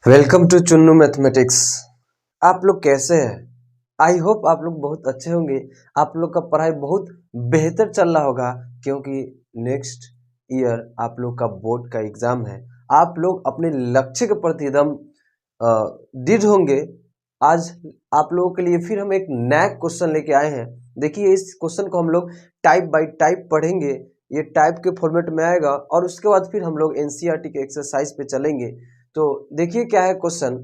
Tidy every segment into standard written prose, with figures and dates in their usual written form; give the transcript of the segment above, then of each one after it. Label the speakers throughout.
Speaker 1: Welcome to Chunnu mathematics. आप लोग कैसे हैं? आई होप आप लोग बहुत अच्छे होंगे। आप लोग का पढ़ाई बहुत बेहतर चल रहा होगा क्योंकि नेक्स्ट ईयर आप लोग का बोर्ड का एग्जाम है। आप लोग अपने लक्ष्य के प्रति एकदम दृढ़ होंगे। आज आप लोगों के लिए फिर हम एक नया क्वेश्चन लेके आए हैं। देखिए, इस क्वेश्चन को हम लोग टाइप बाय टाइप पढ़ेंगे। ये टाइप के फॉर्मेट में आएगा और उसके बाद फिर हम लोग एनसीईआरटी के एक्सरसाइज पे चलेंगे। तो देखिए क्या है क्वेश्चन।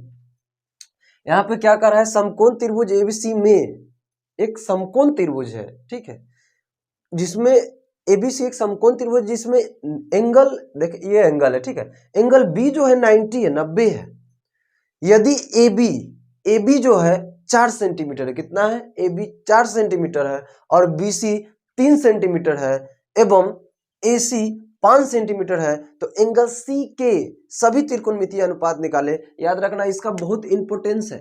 Speaker 1: यहाँ पे क्या कर रहा है, समकोण त्रिभुज एबीसी में एक समकोण त्रिभुज है, ठीक है, जिसमें एबीसी एक समकोण त्रिभुज जिसमें एंगल, देखिए ये एंगल है, ठीक है, एंगल बी जो है 90 है, 90 है। यदि ए बी जो है 4 सेंटीमीटर है, कितना है, ए बी 4 सेंटीमीटर है और बी सी 3 सेंटीमीटर है एवं ए सी 5 सेंटीमीटर है, तो एंगल सी के सभी त्रिकोणमितीय अनुपात निकाले। याद रखना, इसका बहुत इंपॉर्टेंस है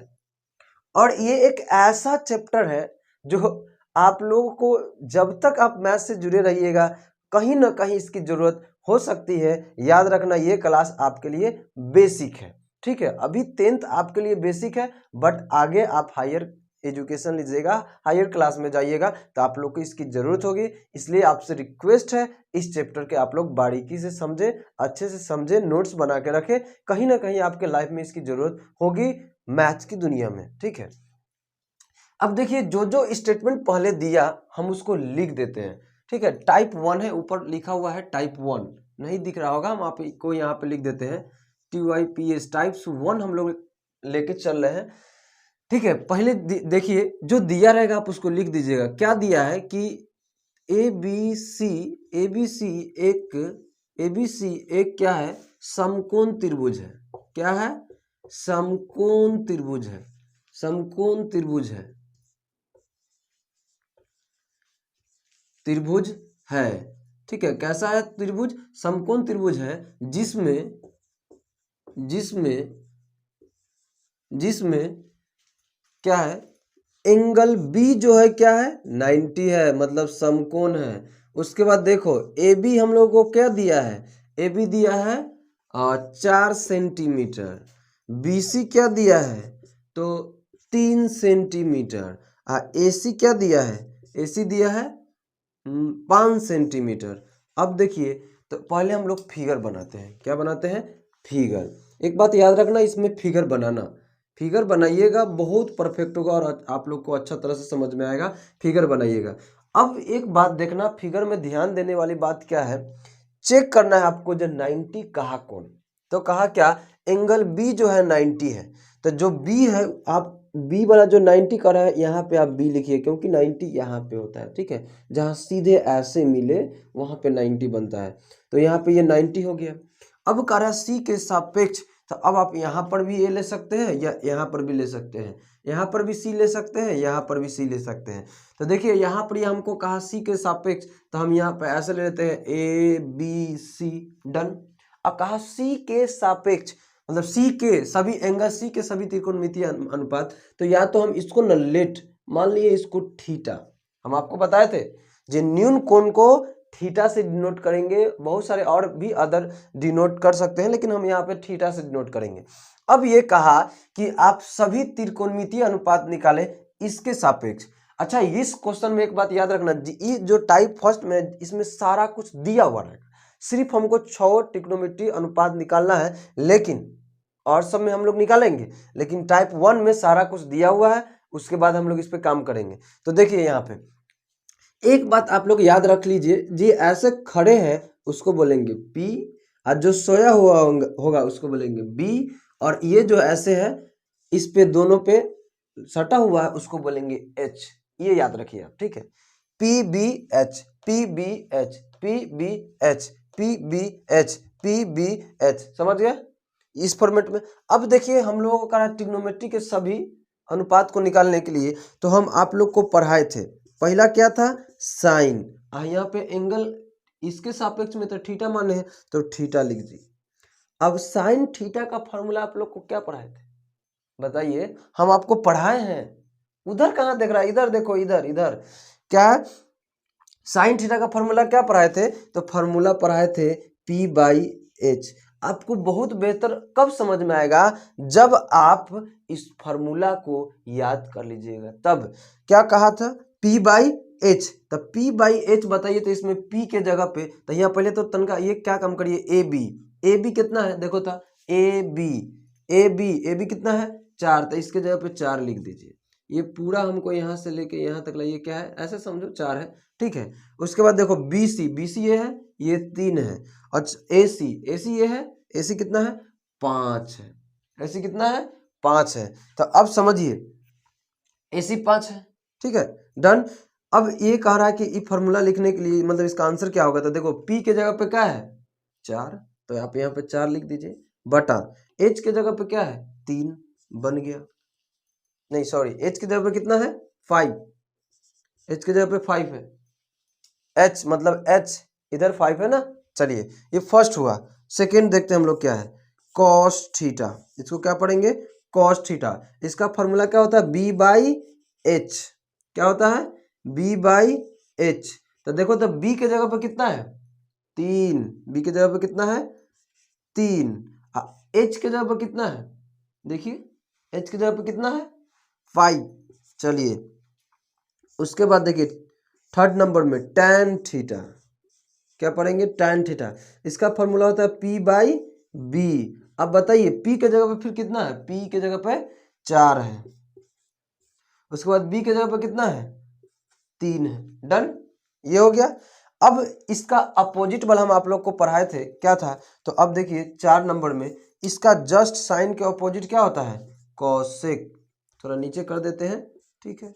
Speaker 1: और ये एक ऐसा चैप्टर है जो आप लोगों को जब तक आप मैथ से जुड़े रहिएगा कहीं ना कहीं इसकी जरूरत हो सकती है। याद रखना, ये क्लास आपके लिए बेसिक है, ठीक है। अभी 10th आपके लिए बेसिक है, बट आगे आप हायर एजुकेशन लीजिएगा, हायर क्लास में जाइएगा तो आप लोग को इसकी जरूरत होगी। इसलिए आपसे रिक्वेस्ट है, इस चैप्टर के आप लोग बारीकी से समझे, अच्छे से समझे, नोट्स बना के रखें। कहीं ना कहीं आपके लाइफ में इसकी जरूरत होगी मैथ्स की दुनिया में, ठीक है। अब देखिए, जो जो स्टेटमेंट पहले दिया हम उसको लिख देते हैं, ठीक है। टाइप 1 है, ऊपर लिखा हुआ है टाइप 1, नहीं दिख रहा होगा, हम आपको यहाँ पे लिख देते हैं TYPS, टाइप्स 1 हम लोग लेके चल रहे हैं, ठीक है। पहले देखिए, जो दिया रहेगा आप उसको लिख दीजिएगा। क्या दिया है कि ABC एक क्या है, समकोण त्रिभुज है। क्या है, समकोण त्रिभुज है, समकोण त्रिभुज है, त्रिभुज है, ठीक है। कैसा है त्रिभुज, समकोण त्रिभुज है जिसमें जिसमें जिसमें क्या है, एंगल बी जो है क्या है, 90 है, मतलब समकोण है। उसके बाद देखो, ए बी हम लोग को क्या दिया है, ए बी दिया है 4 सेंटीमीटर, बी सी क्या दिया है, तो 3 सेंटीमीटर, ए सी क्या दिया है, ए सी दिया है 5 सेंटीमीटर। अब देखिए, तो पहले हम लोग फिगर बनाते हैं। क्या बनाते हैं, फिगर। एक बात याद रखना, इसमें फिगर बनाना, फिगर बनाइएगा, बहुत परफेक्ट होगा और आप लोग को अच्छा तरह से समझ में आएगा। फिगर बनाइएगा। अब एक बात देखना, फिगर में ध्यान देने वाली बात क्या है, चेक करना है आपको जो 90 कहा कौन, तो कहा क्या, एंगल बी जो है 90 है, तो जो बी है, आप बी वाला जो 90 कर रहा है यहाँ पे आप बी लिखिए, क्योंकि 90 यहाँ पे होता है, ठीक है। जहाँ सीधे ऐसे मिले वहां पे 90 बनता है, तो यहाँ पे ये 90 हो गया। अब कह रहा है सी के सापेक्ष, तो अब आप यहाँ पर भी ए ले सकते हैं या यहाँ पर भी ले सकते हैं, यहाँ पर भी सी ले सकते हैं, यहाँ पर भी सी ले सकते हैं। तो देखिए, यहाँ पर हमको कहा सी के सापेक्ष, तो हम यहाँ पे ऐसे ले लेते हैं ABC, डन। अब कहा सी के सापेक्ष, मतलब सी के सभी एंगल, सी के सभी त्रिकोणमितीय अनुपात, तो या तो हम इसको न लेट मान लिए, इसको थीटा, हम आपको बताए थे जेन्युइन कोण को थीटा से डिनोट करेंगे। बहुत सारे और भी अदर डिनोट कर सकते हैं, लेकिन हम यहाँ पे थीटा से डिनोट करेंगे। अब ये कहा कि आप सभी त्रिकोणमितीय अनुपात निकालें इसके सापेक्ष। अच्छा, इस क्वेश्चन में एक बात याद रखना, ये जो टाइप फर्स्ट में, इसमें सारा कुछ दिया हुआ है, सिर्फ हमको 6 त्रिकोणमितीय अनुपात निकालना है, लेकिन और सब में हम लोग निकालेंगे, लेकिन टाइप 1 में सारा कुछ दिया हुआ है, उसके बाद हम लोग इस पे काम करेंगे। तो देखिए, यहाँ पे एक बात आप लोग याद रख लीजिए, जी ऐसे खड़े हैं उसको बोलेंगे P, और जो सोया हुआ होगा उसको बोलेंगे B, और ये जो ऐसे है इस पे दोनों पे सटा हुआ है उसको बोलेंगे H। ये याद रखिए आप, ठीक है। PBH, PBH, PBH, PBH, PBH, समझ गए इस फॉर्मेट में। अब देखिए, हम लोगों का ट्रिग्नोमेट्री के सभी अनुपात को निकालने के लिए तो हम आप लोग को पढ़ाए थे। पहला क्या था, साइन, यहाँ पे एंगल इसके सापेक्ष में तो थीटा माने हैं, तो थीटा लिख दी। अब साइन थीटा का फॉर्मूला आप लोग को क्या पढ़ाए थे, बताइए, हम आपको पढ़ाए हैं। उधर कहाँ देख रहा है, इधर देखो, इधर इधर क्या, साइन थीटा का फॉर्मूला क्या पढ़ाए थे, तो फॉर्मूला पढ़ाए थे P/H। आपको बहुत बेहतर कब समझ में आएगा, जब आप इस फॉर्मूला को याद कर लीजिएगा। तब क्या कहा था, P बाई एच, तब P बाई एच बताइए तो इसमें P के जगह पे, तो यहाँ पहले तो तनका ये क्या काम करिए, ए बी कितना है देखो था, ए बी कितना है 4, तो इसके जगह पे 4 लिख दीजिए। ये पूरा हमको यहाँ से लेके यहाँ तक लाइए, क्या है ऐसे समझो 4 है, ठीक है। उसके बाद देखो बी सी ये है, ये 3 है। अच्छा ए सी ये है, ए सी कितना है 5 है, ए सी कितना है 5 है। तो अब समझिए ए सी 5 है, ठीक है डन। अब ये कह रहा है कि ये फॉर्मूला लिखने के लिए मतलब इसका आंसर क्या होगा, तो देखो P के जगह पे क्या है 4, तो आप यहाँ पे 4 लिख दीजिए, बटा H के जगह पे क्या है 3 बन गया, नहीं सॉरी H की जगह पे कितना है 5, H की जगह पे 5 है, H मतलब H इधर 5 है ना। चलिए ये फर्स्ट हुआ। सेकेंड देखते हैं हम लोग क्या है, कॉस थीटा, इसको क्या पढ़ेंगे कॉस थीटा। इसका फॉर्मूला क्या होता है B बाई एच, क्या होता है B बाई एच। तो देखो तो B के जगह पे कितना है 3, B के जगह पे कितना है 3, H के जगह पे कितना है देखिए, H के जगह पे कितना है 5। चलिए उसके बाद देखिए थर्ड नंबर में tan थीटा, क्या पढ़ेंगे tan थीटा। इसका फॉर्मूला होता है P बाई बी। अब बताइए P के जगह पे फिर कितना है, P के जगह पे 4 है, उसके बाद B के जगह पे कितना है 3 है, डन ये हो गया। अब इसका अपोजिट वाला हम आप लोग को पढ़ाए थे क्या था, तो अब देखिए 4 नंबर में इसका जस्ट साइन के अपोजिट क्या होता है कोसेक, थोड़ा नीचे कर देते हैं, ठीक है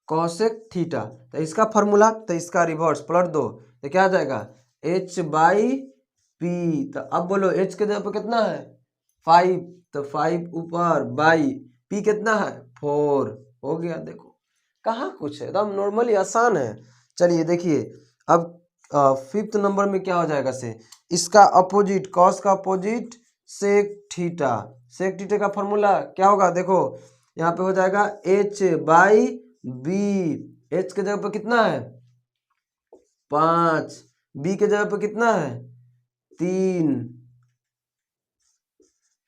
Speaker 1: कोसेक थीटा। तो इसका फॉर्मूला, तो इसका रिवर्स पलट दो तो क्या आ जाएगा H बाई पी। तो अब बोलो H के जगह पे कितना है 5, तो 5 ऊपर बाई P कितना है 4, हो गया। देखो कहाँ कुछ है, एकदम नॉर्मली आसान है। चलिए देखिए अब फिफ्थ नंबर में क्या हो जाएगा से, इसका अपोजिट कॉस का opposite sec theta, sec theta का फॉर्मूला क्या होगा देखो, यहाँ पे हो जाएगा H बाई बी। H के जगह पे कितना है 5, B के जगह पे कितना है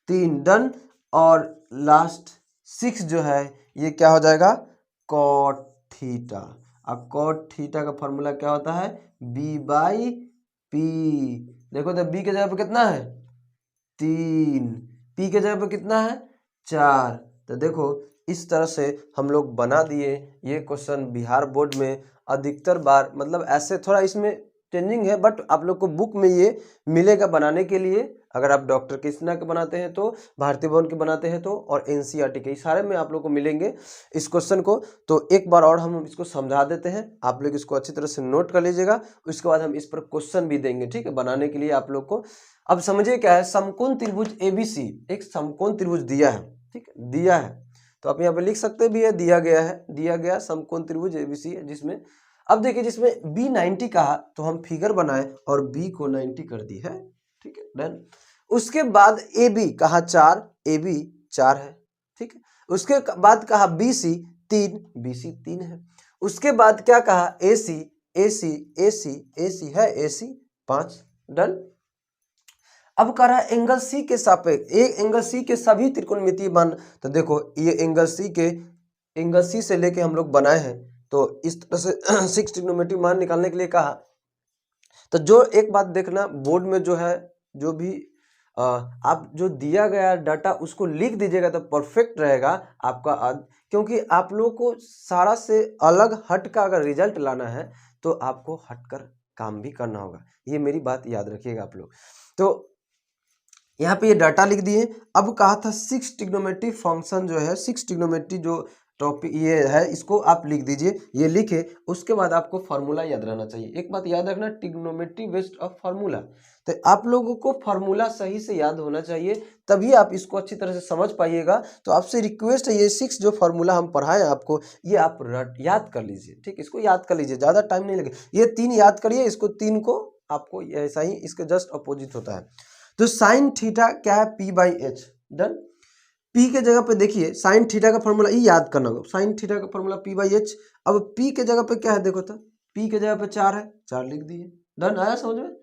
Speaker 1: 3 डन। और लास्ट 6 जो है ये क्या हो जाएगा कॉट थीटा। अब कॉट थीटा का फॉर्मूला क्या होता है B बाई पी। देखो तो B के जगह पे कितना है 3, P के जगह पे कितना है 4। तो देखो इस तरह से हम लोग बना दिए। ये क्वेश्चन बिहार बोर्ड में अधिकतर बार मतलब ऐसे थोड़ा इसमें चेंजिंग है, बट आप लोग को बुक में ये मिलेगा बनाने के लिए। अगर आप डॉक्टर कृष्णा के बनाते हैं तो, भारतीय भवन के बनाते हैं तो, और एनसीईआरटी के सारे में आप लोग को मिलेंगे इस क्वेश्चन को। तो एक बार और हम इसको समझा देते हैं, आप लोग इसको अच्छी तरह से नोट कर लीजिएगा। उसके बाद हम इस पर क्वेश्चन भी देंगे, ठीक है, बनाने के लिए आप लोग को। अब समझिए क्या है, समकोण त्रिभुज एबीसी, एक समकोण त्रिभुज दिया है, ठीक है दिया है, तो आप यहाँ पे लिख सकते भी है दिया गया समकोण त्रिभुज एबीसी है, जिसमें अब देखिए जिसमें B 90 कहा तो हम फिगर बनाए और B को 90 कर दी है, ठीक है डन। उसके बाद AB कहा 4, AB 4 है, ठीक है। उसके बाद कहा BC 3, BC 3 है। उसके बाद क्या कहा AC है, AC 5 डन। अब कह रहा है एंगल सी के सापेक्ष, एक एंगल सी के सभी त्रिकोणमितीय मान। तो देखो ये एंगल सी से लेके हम लोग बनाए हैं, तो इस तरह से 6 ट्रिग्नोमेट्रिक मान निकालने के लिए कहा। तो जो एक बात देखना, बोर्ड में जो है जो भी आप जो दिया गया डाटा उसको लिख दीजिएगा तो परफेक्ट रहेगा आपका, क्योंकि आप लोग को सारा से अलग हट का अगर रिजल्ट लाना है तो आपको हटकर काम भी करना होगा, ये मेरी बात याद रखिएगा आप लोग। तो यहाँ पे ये डाटा लिख दिए। अब कहा था 6 ट्रिग्नोमेट्री फंक्शन जो है, 6 ट्रिग्नोमेट्री जो टॉपिक ये है इसको आप लिख दीजिए। ये लिखे उसके बाद आपको फार्मूला याद रहना चाहिए। एक बात याद रखना, ट्रिग्नोमेट्री बेस्ड ऑफ फार्मूला, तो आप लोगों को फार्मूला सही से याद होना चाहिए, तभी आप इसको अच्छी तरह से समझ पाइएगा। तो आपसे रिक्वेस्ट है ये 6 जो फार्मूला हम पढ़ाएं आपको, ये आप याद कर लीजिए, ठीक, इसको याद कर लीजिए, ज़्यादा टाइम नहीं लगे। ये 3 याद करिए, इसको 3 को आपको ऐसा ही इसके जस्ट अपोजिट होता है। तो साइन थीटा क्या है P by H done. P के जगह पे देखिए साइन थीटा का फॉर्मूला ये याद करना होगा, साइन थीटा का फॉर्मूला P बाई एच। अब P के जगह पे क्या है देखो तो P के जगह पे 4 है, 4 लिख दिए, डन। आया समझ में।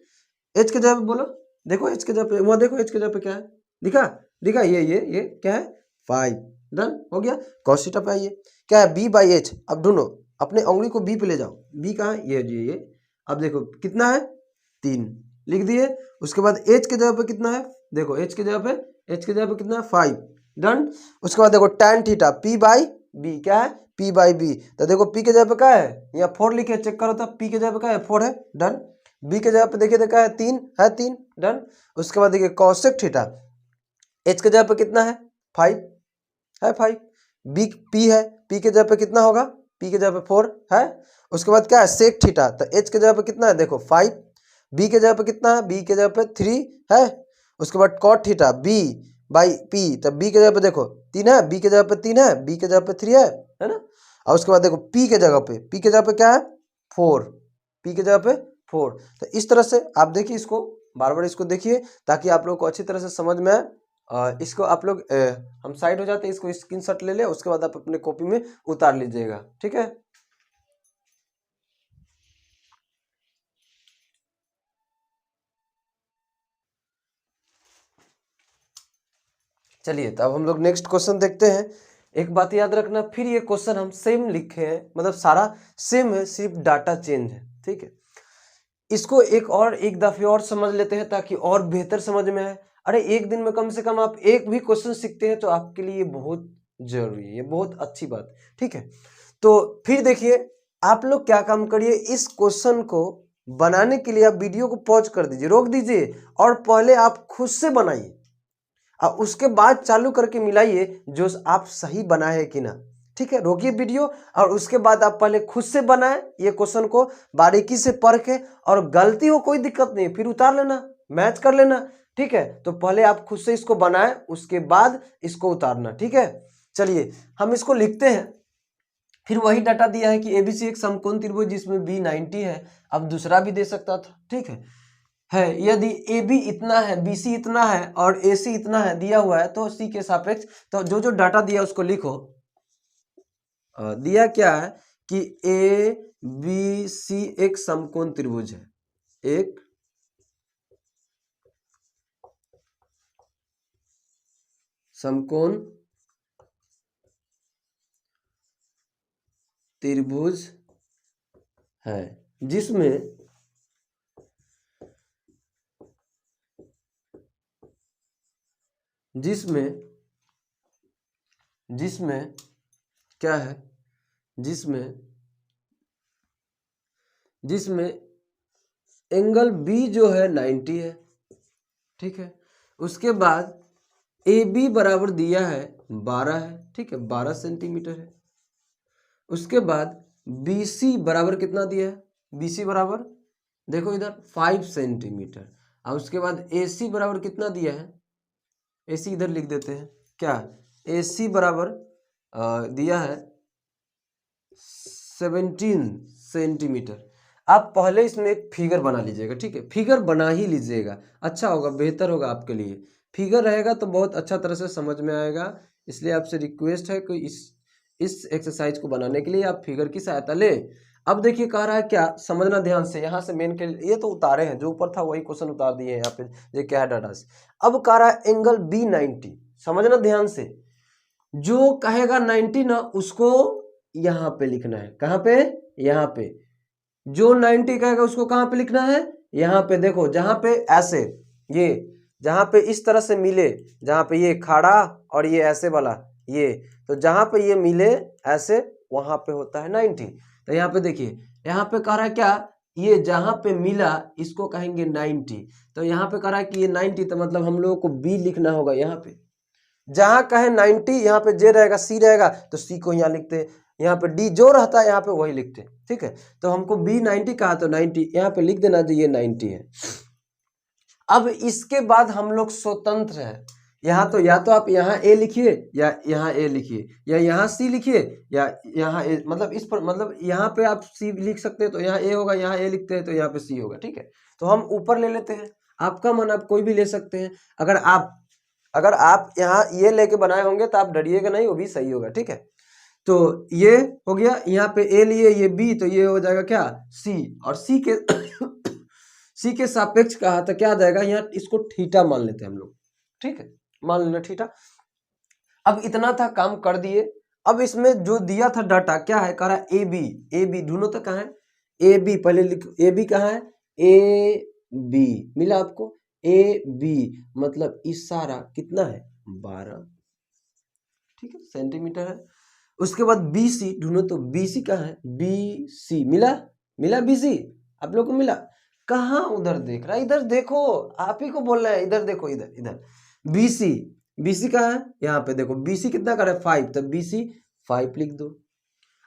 Speaker 1: H के जगह पे बोलो देखो एच के जगह पे, वहाँ देखो एच के जगह पे क्या है, दिखा दिखा, ये क्या है 5। डन हो गया। cos थीटा पे आइए, क्या है b बाई एच। अब ढूंढो, अपने उंगली को b पे ले जाओ, b कहाँ है, ये। अब देखो कितना है 3, लिख दिए। उसके बाद h के जगह पे कितना है, देखो h के जगह पे कितना है 5। डन। उसके बाद देखो tan theta p by b, क्या है p बाई b। तो देखो p के जगह पे क्या है, यहाँ 4 लिखे, चेक करो तो p के जगह पे क्या है 4 है। डन। b के जगह पे देखिए तो क्या है 3 डन। उसके बाद देखिए cosec थीटा, h के जगह पे कितना है 5 है 5। b p है, p के जगह पे कितना होगा, p के जगह पे 4 है। उसके बाद क्या है sec थीटा, तो h के जगह पे कितना है देखो 5, b के जगह पे कितना है, b के जगह पे 3 है। उसके बाद cot theta b by p, तो b के जगह पे देखो 3 है, b के जगह पे 3 है, b के जगह पे 3 है ना। और उसके बाद देखो p के जगह पे क्या है 4, p के जगह पे 4। तो इस तरह से आप देखिए, इसको बार बार इसको देखिए ताकि आप लोग को अच्छी तरह से समझ में आए। इसको आप लोग हम साइड हो जाते हैं, इसको स्क्रीनशॉट ले ले, उसके बाद आप अपने कॉपी में उतार लीजिएगा, ठीक है। चलिए, तो अब हम लोग नेक्स्ट क्वेश्चन देखते हैं। एक बात याद रखना, फिर ये क्वेश्चन हम सेम लिखे हैं, मतलब सारा सेम है, सिर्फ डाटा चेंज है, ठीक है। इसको एक दफे और समझ लेते हैं ताकि और बेहतर समझ में आए। अरे एक दिन में कम से कम आप एक भी क्वेश्चन सीखते हैं तो आपके लिए बहुत जरूरी है, ये बहुत अच्छी बात, ठीक है। तो फिर देखिए, आप लोग क्या काम करिए, इस क्वेश्चन को बनाने के लिए आप वीडियो को पॉज कर दीजिए, रोक दीजिए, और पहले आप खुद से बनाइए, और उसके बाद चालू करके मिलाइए जो आप सही बनाए हैं कि ना, ठीक है। रोकिए वीडियो, और उसके बाद आप पहले खुद से बनाएं ये क्वेश्चन को बारीकी से पढ़ के, और गलती हो कोई दिक्कत नहीं, फिर उतार लेना, मैच कर लेना, ठीक है। तो पहले आप खुद से इसको बनाएं, उसके बाद इसको उतारना, ठीक है। चलिए हम इसको लिखते हैं। फिर वही डाटा दिया है कि एबीसी एक समकोण त्रिभुज जिसमें बी 90 है। अब दूसरा भी दे सकता था, ठीक है। यदि ए बी इतना है, बी सी इतना है और ए सी इतना है दिया हुआ है, तो सी के सापेक्ष, तो जो जो डाटा दिया उसको लिखो। दिया क्या है कि ए बी सी एक समकोण त्रिभुज है, एक समकोण त्रिभुज है जिसमें क्या है, जिसमें एंगल बी जो है 90 है, ठीक है। उसके बाद ए बी बराबर दिया है 12 है, ठीक है, 12 सेंटीमीटर है। उसके बाद बी सी बराबर कितना दिया है, बी सी बराबर देखो इधर 5 सेंटीमीटर। और उसके बाद ए सी बराबर कितना दिया है, ए सी इधर लिख देते हैं, क्या ए सी बराबर दिया है 17 सेंटीमीटर। आप पहले इसमें एक फिगर बना लीजिएगा, ठीक है, फिगर बना ही लीजिएगा, अच्छा होगा, बेहतर होगा आपके लिए। फिगर रहेगा तो बहुत अच्छा तरह से समझ में आएगा, इसलिए आपसे रिक्वेस्ट है कि इस एक्सरसाइज को बनाने के लिए आप फिगर की सहायता ले। अब देखिए कह रहा है क्या, समझना ध्यान से, यहाँ से मेन के ये तो उतारे हैं, जो ऊपर था वही क्वेश्चन उतार दिए हैं यहाँ पे, ये क्या है डाटा से। अब कह रहा है एंगल बी 90, समझना ध्यान से, जो कहेगा 90 ना उसको यहाँ पे लिखना है, कहाँ पे, यहाँ पे। जो 90 कहेगा उसको कहाँ पे लिखना है, यहाँ पे। देखो जहाँ पे ऐसे, ये जहाँ पे इस तरह से मिले, जहाँ पे ये खड़ा और ये ऐसे वाला, ये तो जहाँ पे ये मिले ऐसे, वहां पे होता है 90। तो यहाँ पे देखिए, यहाँ पे कह रहा है क्या, ये जहाँ पे मिला इसको कहेंगे 90। तो यहाँ पे कह रहा है कि ये 90, तो मतलब हम लोगों को बी लिखना होगा यहाँ पे। जहाँ कहे 90, यहाँ पे जे रहेगा, सी रहेगा, तो सी को यहाँ लिखते हैं, यहाँ पे डी जो रहता है यहाँ पे वही लिखते हैं, ठीक है। तो हमको बी 90 कहा, तो 90 यहाँ पे लिख देना जो ये 90 है। अब इसके बाद हम लोग स्वतंत्र है, यहाँ तो या तो आप यहाँ ए लिखिए या यहाँ ए लिखिए, या यहाँ सी लिखिए या यहाँ ए, मतलब इस पर, मतलब यहाँ पे आप सी लिख सकते हैं तो यहाँ ए होगा, यहाँ ए लिखते हैं तो यहाँ पे सी होगा, ठीक है। तो हम ऊपर ले लेते हैं, आपका मन, आप कोई भी ले सकते हैं। अगर आप यहाँ ये लेके बनाए होंगे तो आप डरिएगा नहीं, वो भी सही होगा, ठीक है। तो ये हो गया, यहाँ पे ए लिए, ये बी, तो ये हो जाएगा क्या सी, और सी सी के सापेक्ष कहा तो क्या आ जाएगा, यहाँ इसको थीटा मान लेते हैं हम लोग, ठीक है, मान लेना थीटा। अब इतना था, काम कर दिए। अब इसमें जो दिया था डाटा क्या है, कह रहा है ए बी, ए बी ढूंढो तो कहाँ है ए बी, पहले लिखो ए बी कहाँ है, ए बी मिला आपको, ए बी मतलब इशारा कितना है 12, ठीक है, सेंटीमीटर है। उसके बाद बी सी ढूंढो तो बी सी कहाँ है, बी सी मिला, मिला बी सी, आप लोग को मिला। कहाँ उधर देख रहा है, इधर देखो, आप ही को बोल रहे हैं, इधर देखो, इधर इधर बी सी, BC कहाँ है, यहाँ पे देखो BC कितना कर रहा है 5, तब BC 5 लिख दो।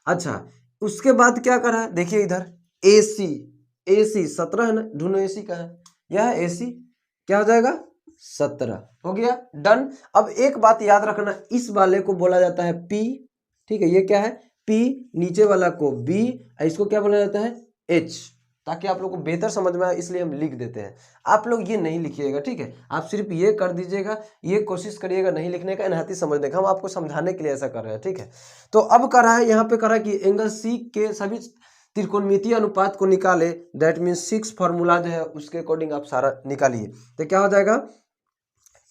Speaker 1: अच्छा उसके बाद क्या कर रहा है, देखिए इधर AC, AC 17 है ना, ढूंढो AC कहाँ है, यह AC क्या हो जाएगा 17, हो गया डन। अब एक बात याद रखना, इस वाले को बोला जाता है P, ठीक है, ये क्या है P, नीचे वाला को B, इसको क्या बोला जाता है H, ताकि आप लोग को बेहतर समझ में आए इसलिए हम लिख देते हैं। आप लोग ये नहीं लिखिएगा, ठीक है, आप सिर्फ ये कर दीजिएगा, ये कोशिश करिएगा नहीं लिखने का, इनहाती समझने का, हम आपको समझाने के लिए ऐसा कर रहे हैं, ठीक है। तो अब कर रहा है, यहाँ पे कर रहा है कि एंगल सी के सभी त्रिकोणमितीय अनुपात को निकाले, दैट मीन 6 फार्मूला जो है उसके अकॉर्डिंग आप सारा निकालिए। तो क्या हो जाएगा,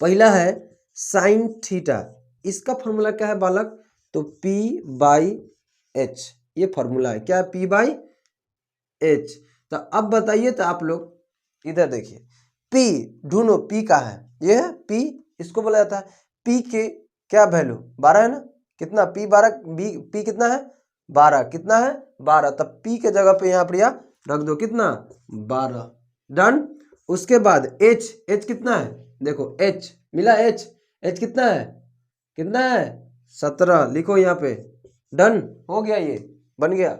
Speaker 1: पहला है साइन थीटा, इसका फॉर्मूला क्या है बालक, तो P/H, ये फॉर्मूला है, क्या है P/H। तो अब बताइए, तो आप लोग इधर देखिए, P ढूंढो, P का है, ये है P, इसको बोला जाता है P के क्या वैल्यू 12 है ना, कितना P12, P कितना है 12, कितना है 12, तब P के जगह पे यहाँ पर या रख दो कितना 12, डन। उसके बाद H, H कितना है, देखो H मिला, H कितना है 17, लिखो यहाँ पे, डन हो गया, ये बन गया।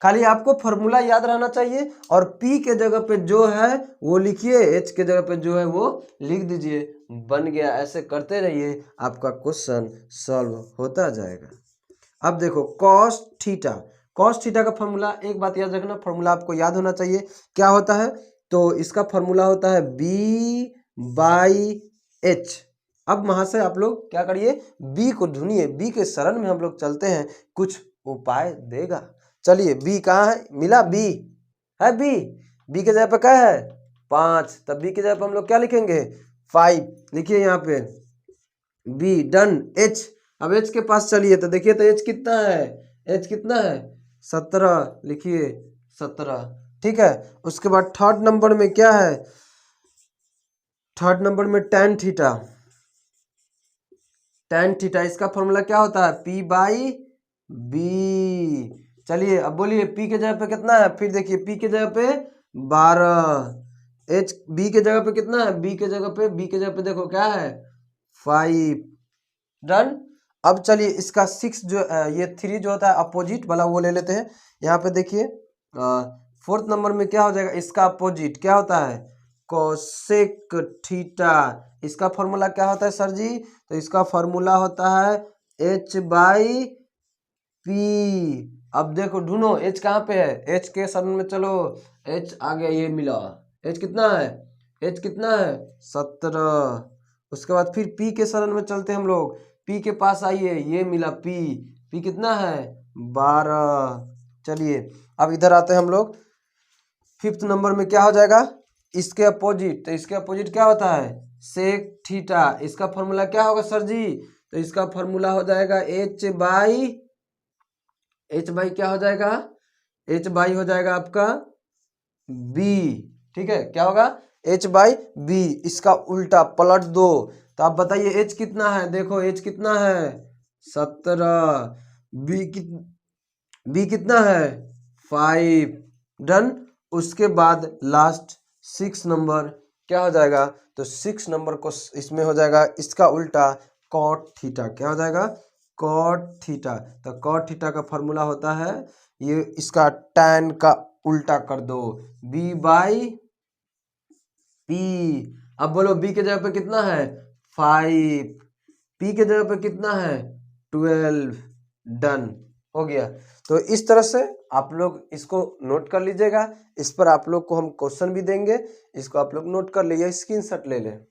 Speaker 1: खाली आपको फॉर्मूला याद रहना चाहिए और P के जगह पे जो है वो लिखिए, H के जगह पे जो है वो लिख दीजिए, बन गया। ऐसे करते रहिए, आपका क्वेश्चन सॉल्व होता जाएगा। अब देखो कॉस थीटा, कॉस थीटा का फॉर्मूला, एक बात याद रखना, फॉर्मूला आपको याद होना चाहिए, क्या होता है, तो इसका फॉर्मूला होता है B/H। अब वहां से आप लोग क्या करिए, B को ढूंढिए, B के शरण में हम लोग चलते हैं, कुछ उपाय देगा। चलिए B कहाँ है, मिला B है, B के जगह पे क्या है 5, तब B के जगह पे हम लोग क्या लिखेंगे 5, लिखिए यहाँ पे B, डन। H, अब H के पास चलिए तो देखिए, तो H कितना है, H कितना है 17, लिखिए 17, ठीक है। उसके बाद थर्ड नंबर में क्या है, थर्ड नंबर में tan थीटा, tan थीटा, इसका फॉर्मूला क्या होता है P/B। चलिए अब बोलिए P के जगह पे कितना है, फिर देखिए P के जगह पे 12, H B के जगह पे कितना है, B के जगह पे देखो क्या है 5, डन। अब चलिए इसका 6 जो ये 3 जो होता है अपोजिट वाला वो ले लेते हैं। यहाँ पे देखिए फोर्थ नंबर में क्या हो जाएगा, इसका अपोजिट क्या होता है कोसेक थीटा, इसका फॉर्मूला क्या होता है सर जी, तो इसका फॉर्मूला होता है H/P। अब देखो ढूंढो H कहाँ पे है, H के शरण में चलो, H आ गया, ये मिला, H कितना है, H कितना है 17। उसके बाद फिर P के शरण में चलते हैं हम लोग, P के पास आइए, ये मिला P कितना है 12। चलिए अब इधर आते हैं हम लोग, फिफ्थ नंबर में क्या हो जाएगा, इसके अपोजिट, तो इसके अपोजिट क्या होता है सेक थीटा, इसका फॉर्मूला क्या होगा सर जी, तो इसका फॉर्मूला हो जाएगा H क्या हो जाएगा, H हो जाएगा आपका B, ठीक है, क्या होगा H/B, इसका उल्टा पलट दो, तो आप बताइए H कितना है, देखो H कितना है 17, B कितना है 5, डन। उसके बाद लास्ट 6 नंबर क्या हो जाएगा, तो 6 नंबर को इसमें हो जाएगा इसका उल्टा कॉट थीटा, क्या हो जाएगा कॉट थीटा। तो कॉट थीटा का फॉर्मूला होता है ये, इसका tan का उल्टा कर दो B/P। अब बोलो B के जगह पे कितना है 5, P के जगह पे कितना है 12, डन हो गया। तो इस तरह से आप लोग इसको नोट कर लीजिएगा, इस पर आप लोग को हम क्वेश्चन भी देंगे, इसको आप लोग नोट कर लीजिए, स्क्रीनशॉट ले लें।